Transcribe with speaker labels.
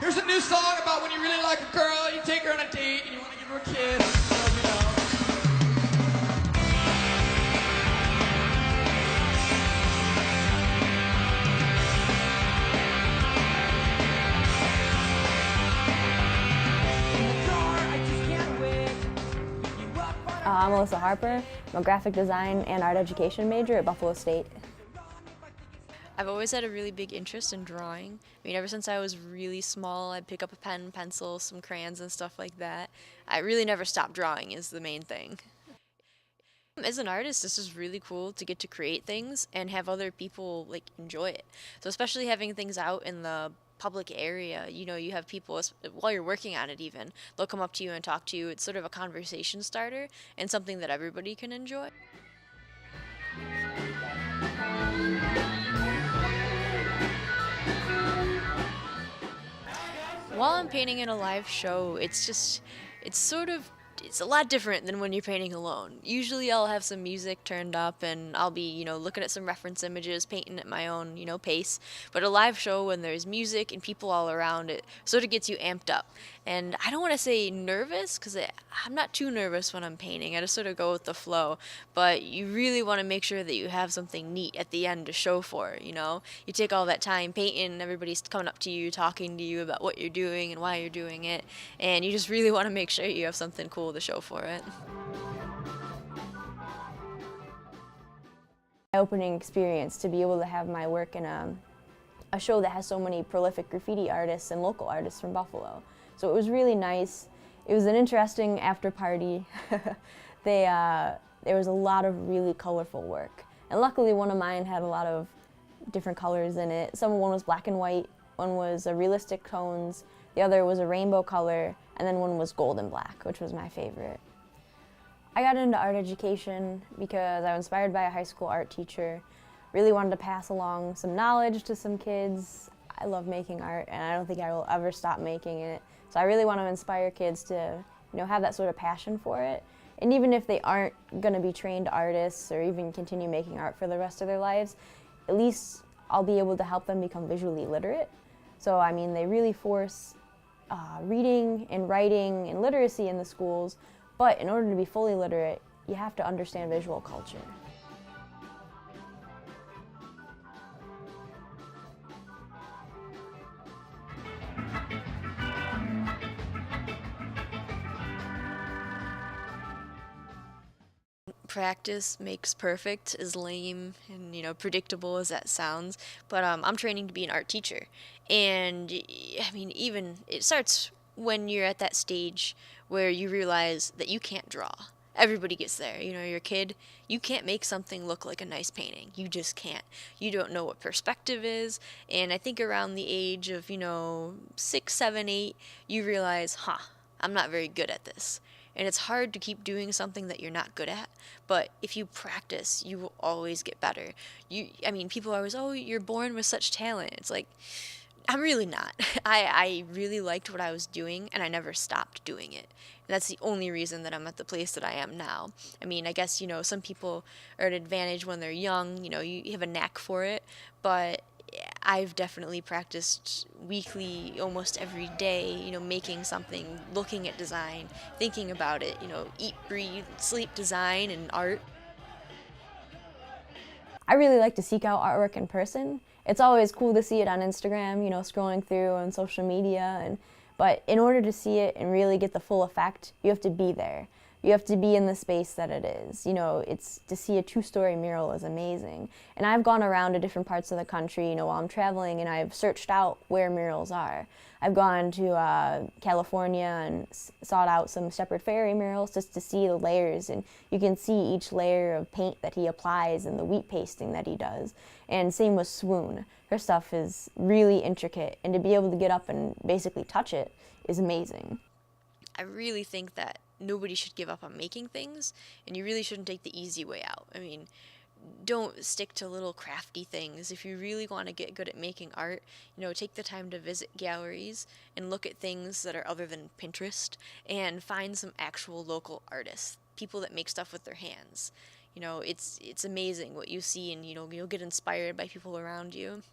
Speaker 1: Here's a new song about when you really like a girl, you take her on a date, and you want to give her a kiss.
Speaker 2: I'm Alyssa Harper. I'm a graphic design and art education major at Buffalo State.
Speaker 3: I've always had a really big interest in drawing. I mean, ever since I was really small, I'd pick up a pen, pencil, some crayons and stuff like that. I really never stopped drawing is the main thing. As an artist, this is really cool to get to create things and have other people like enjoy it. So especially having things out in the public area, you know, you have people while you're working on it even, they'll come up to you and talk to you. It's sort of a conversation starter and something that everybody can enjoy. While I'm painting in a live show, it's a lot different than when you're painting alone. Usually I'll have some music turned up and I'll be, you know, looking at some reference images, painting at my own, you know, pace. But a live show when there's music and people all around, it sort of gets you amped up. And I don't want to say nervous, because I'm not too nervous when I'm painting. I just sort of go with the flow. But you really want to make sure that you have something neat at the end to show for it, you know? You take all that time painting, everybody's coming up to you, talking to you about what you're doing and why you're doing it. And you just really want to make sure you have something cool to show for it.
Speaker 2: Eye-opening experience to be able to have my work in a show that has so many prolific graffiti artists and local artists from Buffalo. So it was really nice. It was an interesting after party. There was a lot of really colorful work. And luckily one of mine had a lot of different colors in it. One was black and white, one was realistic tones, the other was a rainbow color, and then one was gold and black, which was my favorite. I got into art education because I was inspired by a high school art teacher. Really wanted to pass along some knowledge to some kids. I love making art, and I don't think I will ever stop making it. So I really want to inspire kids to, you know, have that sort of passion for it. And even if they aren't going to be trained artists or even continue making art for the rest of their lives, at least I'll be able to help them become visually literate. So I mean, they really force reading and writing and literacy in the schools, but in order to be fully literate, you have to understand visual culture.
Speaker 3: Practice makes perfect, as lame and, you know, predictable as that sounds, but I'm training to be an art teacher. And I mean, even it starts when you're at that stage where you realize that you can't draw. Everybody gets there. You know, you're a kid, you can't make something look like a nice painting. You just can't. You don't know what perspective is. And I think around the age of, you know, 6, 7, 8, you realize, I'm not very good at this. And it's hard to keep doing something that you're not good at, but if you practice, you will always get better. I mean, people are always, oh, you're born with such talent. It's like, I'm really not. I really liked what I was doing, and I never stopped doing it. And that's the only reason that I'm at the place that I am now. I mean, I guess, you know, some people are at an advantage when they're young, you know, you have a knack for it, but I've definitely practiced weekly, almost every day, you know, making something, looking at design, thinking about it, you know, eat, breathe, sleep design and art.
Speaker 2: I really like to seek out artwork in person. It's always cool to see it on Instagram, you know, scrolling through on social media, but in order to see it and really get the full effect, you have to be there. You have to be in the space that it is. You know, to see a 2-story mural is amazing. And I've gone around to different parts of the country, you know, while I'm traveling, and I've searched out where murals are. I've gone to California and sought out some Shepherd Ferry murals just to see the layers, and you can see each layer of paint that he applies and the wheat pasting that he does. And same with Swoon. Her stuff is really intricate, and to be able to get up and basically touch it is amazing.
Speaker 3: I really think that nobody should give up on making things, and you really shouldn't take the easy way out. I mean, don't stick to little crafty things. If you really want to get good at making art, you know, take the time to visit galleries and look at things that are other than Pinterest and find some actual local artists, people that make stuff with their hands. You know, it's amazing what you see, and, you know, you'll get inspired by people around you.